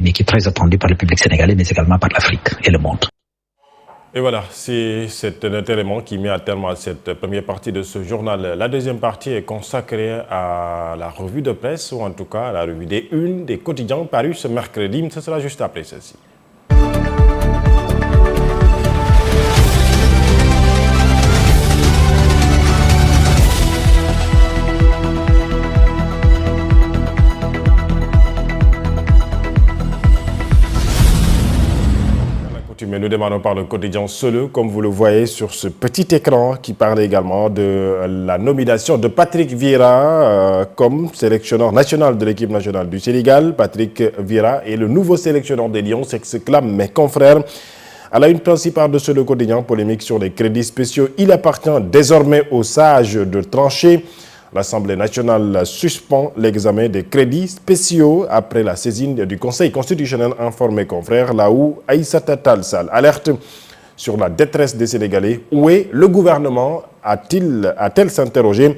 mais qui est très attendu par le public sénégalais, mais également par l'Afrique et le monde. Et voilà, c'est un élément qui met à terme à cette première partie de ce journal. La deuxième partie est consacrée à la revue de presse, ou en tout cas à la revue des unes des quotidiens parus ce mercredi. Ce sera juste après ceci. Mais nous démarrons par le quotidien Solo, comme vous le voyez sur ce petit écran qui parle également de la nomination de Patrick Vieira comme sélectionneur national de l'équipe nationale du Sénégal. Patrick Vieira est le nouveau sélectionneur des Lions, s'exclament mes confrères. À la une principale de ce quotidien, polémique sur les crédits spéciaux. Il appartient désormais aux sages de trancher. L'Assemblée nationale suspend l'examen des crédits spéciaux après la saisine du Conseil constitutionnel, informé confrère, là où Aïssata Tall Sall alerte sur la détresse des Sénégalais. Où est le gouvernement a-t-elle s'interroger?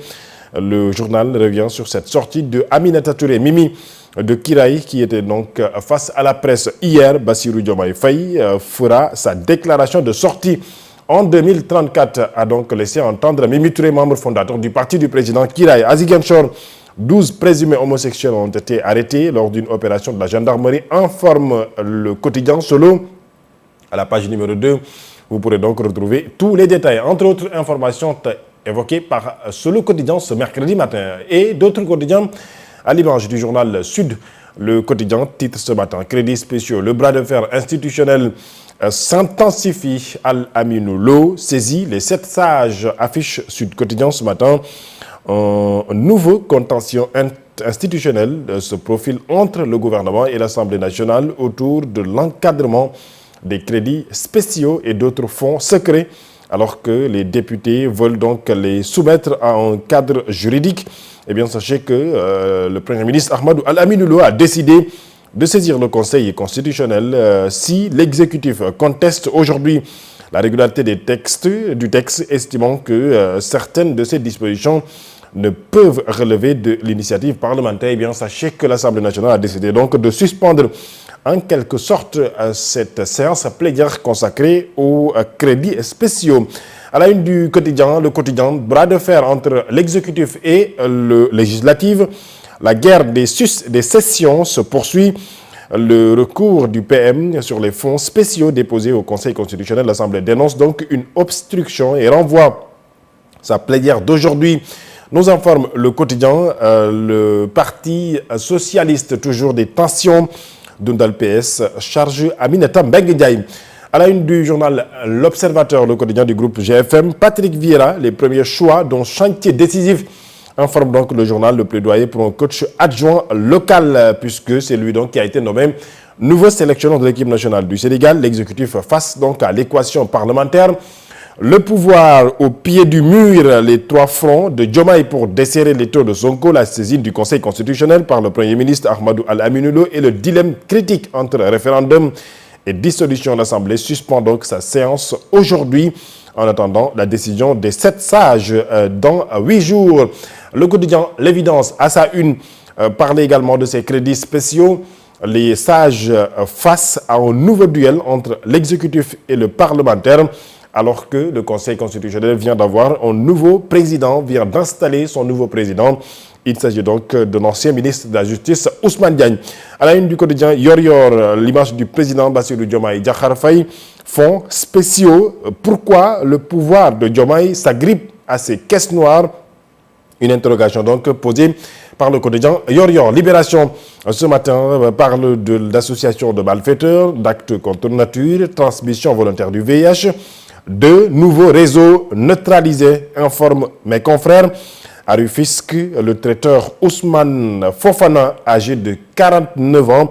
Le journal revient sur cette sortie de Aminata Touré Mimi de Kiraï, qui était donc face à la presse hier. Bassirou Diomaye Faye fera sa déclaration de sortie en 2034, a donc laissé entendre Mimi Touré, membre fondateur du parti du président Kiraï. À Ziguinchor, 12 présumés homosexuels ont été arrêtés lors d'une opération de la gendarmerie, informe le quotidien Solo. À la page numéro 2, vous pourrez donc retrouver tous les détails, entre autres informations évoquées par Solo quotidien ce mercredi matin. Et d'autres quotidiens, à l'image du journal Sud, le quotidien titre ce matin « Crédits spéciaux, le bras de fer institutionnel s'intensifie. Al-Aminou Lo saisit les 7 sages », affiche Sud Quotidien ce matin. Un nouveau contentieux institutionnel se profile entre le gouvernement et l'Assemblée nationale autour de l'encadrement des crédits spéciaux et d'autres fonds secrets, alors que les députés veulent donc les soumettre à un cadre juridique. Eh bien, sachez que le Premier ministre Ahmadou Al-Aminou Lo a décidé de saisir le Conseil constitutionnel si l'exécutif conteste aujourd'hui la régularité du texte, estimant que certaines de ces dispositions ne peuvent relever de l'initiative parlementaire. Eh bien, sachez que l'Assemblée nationale a décidé donc de suspendre en quelque sorte cette séance plénière consacrée aux crédits spéciaux. À la une du quotidien, le quotidien, bras de fer entre l'exécutif et le législatif. La guerre des sessions se poursuit. Le recours du PM sur les fonds spéciaux déposés au Conseil constitutionnel, l'Assemblée dénonce donc une obstruction et renvoie sa plénière d'aujourd'hui. Nous informe le quotidien, le Parti socialiste, toujours des tensions. Dundal PS charge Aminata Mbengue Ndiaye. À la une du journal L'Observateur, le quotidien du groupe GFM, Patrick Vieira, les premiers choix dont chantier décisif, informe donc le journal le plaidoyer pour un coach adjoint local, puisque c'est lui donc qui a été nommé nouveau sélectionneur de l'équipe nationale du Sénégal. L'exécutif face donc à l'équation parlementaire. Le pouvoir au pied du mur, les 3 fronts de Diomaye pour desserrer les taux de Sonko, la saisine du Conseil constitutionnel par le Premier ministre Ahmadou Al-Aminou Lo et le dilemme critique entre référendum et dissolution de l'Assemblée suspend donc sa séance aujourd'hui en attendant la décision des 7 sages dans 8 jours. Le quotidien L'Évidence, à sa une, parlait également de ces crédits spéciaux. Les sages face à un nouveau duel entre l'exécutif et le parlementaire, alors que le Conseil constitutionnel vient d'avoir un nouveau président, vient d'installer son nouveau président. Il s'agit donc de l'ancien ministre de la Justice, Ousmane Diagne. À la une du quotidien Yor, l'image du président Bassirou Diomaye Diakhar Faye, fonds spéciaux. Pourquoi le pouvoir de Diomaye s'agrippe à ces caisses noires? Une interrogation donc posée par le quotidien Yor. Libération, ce matin, parle de l'association de malfaiteurs, d'actes contre nature, transmission volontaire du VIH. 2 nouveaux réseaux neutralisés, informe mes confrères. À Rufisque, le traiteur Ousmane Fofana, âgé de 49 ans,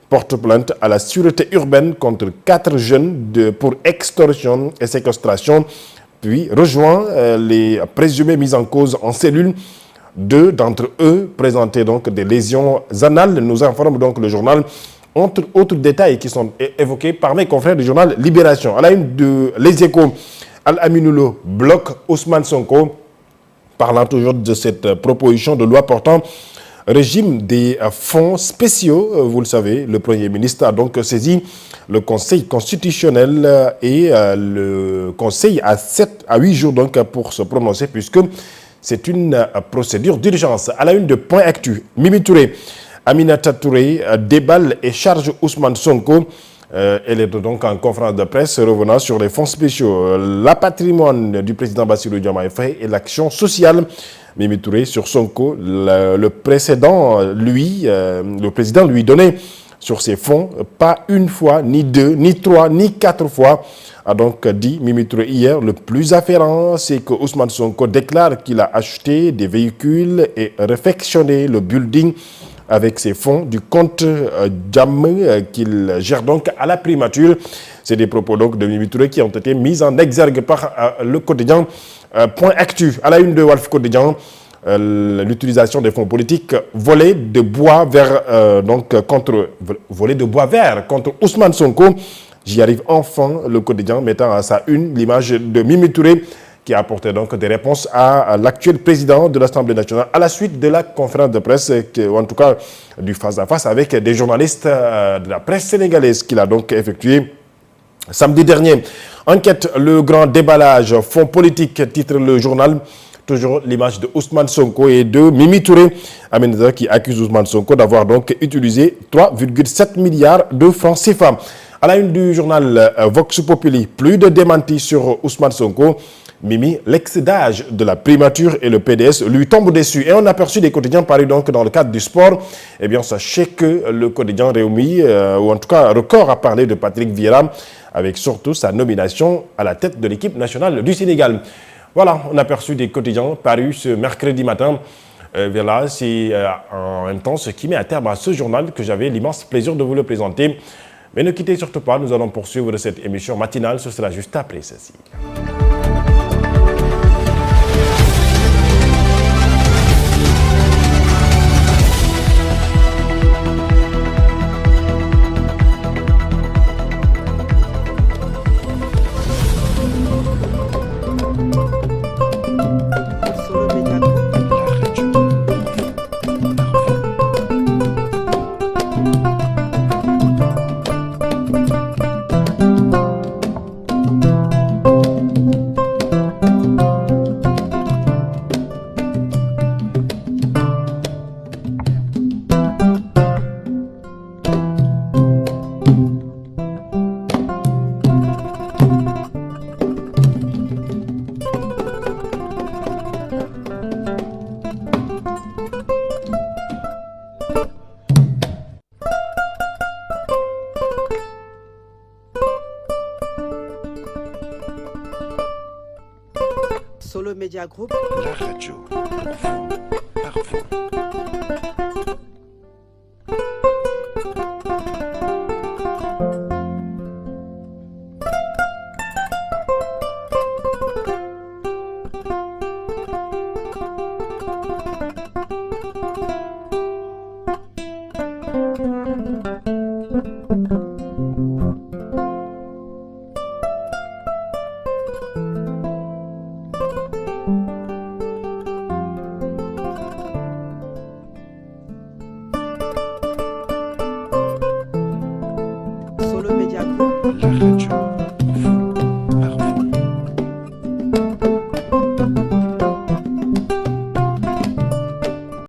porte plainte à la sûreté urbaine contre 4 jeunes pour extorsion et séquestration, puis rejoint les présumés mis en cause en cellule. 2 d'entre eux présentaient donc des lésions anales, nous informe donc le journal. Entre autres détails qui sont évoqués par mes confrères du journal Libération. À la une de Les Échos, Al-Aminou Lo bloque Ousmane Sonko, parlant toujours de cette proposition de loi portant régime des fonds spéciaux. Vous le savez, le Premier ministre a donc saisi le Conseil constitutionnel et le Conseil a 7 à 8 jours donc pour se prononcer puisque c'est une procédure d'urgence. À la une de Point Actu, Mimi Touré, Aminata Touré déballe et charge Ousmane Sonko. Elle est donc en conférence de presse revenant sur les fonds spéciaux, la patrimoine du président Bassirou Diomaye Faye et l'action sociale. Mimi Touré sur Sonko, le précédent, le président lui donnait sur ces fonds pas une fois, ni deux, ni trois, ni quatre fois. A donc dit Mimi Touré hier, le plus afférent, c'est que Ousmane Sonko déclare qu'il a acheté des véhicules et réfectionné le building avec ses fonds du compte Jam qu'il gère donc à la primature. C'est des propos donc de Mimi Touré qui ont été mis en exergue par le quotidien Point Actu. À la une de Walf Quotidien, l'utilisation des fonds politiques volés de bois vert contre Ousmane Sonko. J'y arrive enfin, le quotidien mettant à sa une l'image de Mimi Touré qui a apporté donc des réponses à l'actuel président de l'Assemblée nationale à la suite de la conférence de presse, ou en tout cas du face-à-face avec des journalistes de la presse sénégalaise qu'il a donc effectué samedi dernier. Enquête, le grand déballage, fonds politique, titre le journal. Toujours l'image de Ousmane Sonko et de Mimi Touré, Aminata qui accuse Ousmane Sonko d'avoir donc utilisé 3,7 milliards de francs CFA. À la une du journal Vox Populi, plus de démentis sur Ousmane Sonko. Mimi, l'ex-d'âge de la primature et le PDS lui tombe dessus. Et on a aperçu des quotidiens parus donc dans le cadre du sport. Eh bien, sachez que le quotidien Réumi, ou en tout cas Record, a parlé de Patrick Vieira, avec surtout sa nomination à la tête de l'équipe nationale du Sénégal. Voilà, on a aperçu des quotidiens parus ce mercredi matin. Voilà, c'est en même temps ce qui met à terme à ce journal que j'avais l'immense plaisir de vous le présenter. Mais ne quittez surtout pas, nous allons poursuivre cette émission matinale. Ce sera juste après ceci. Solo Media Group, la radio pour vous, par vous. Solo Media Group. La radio.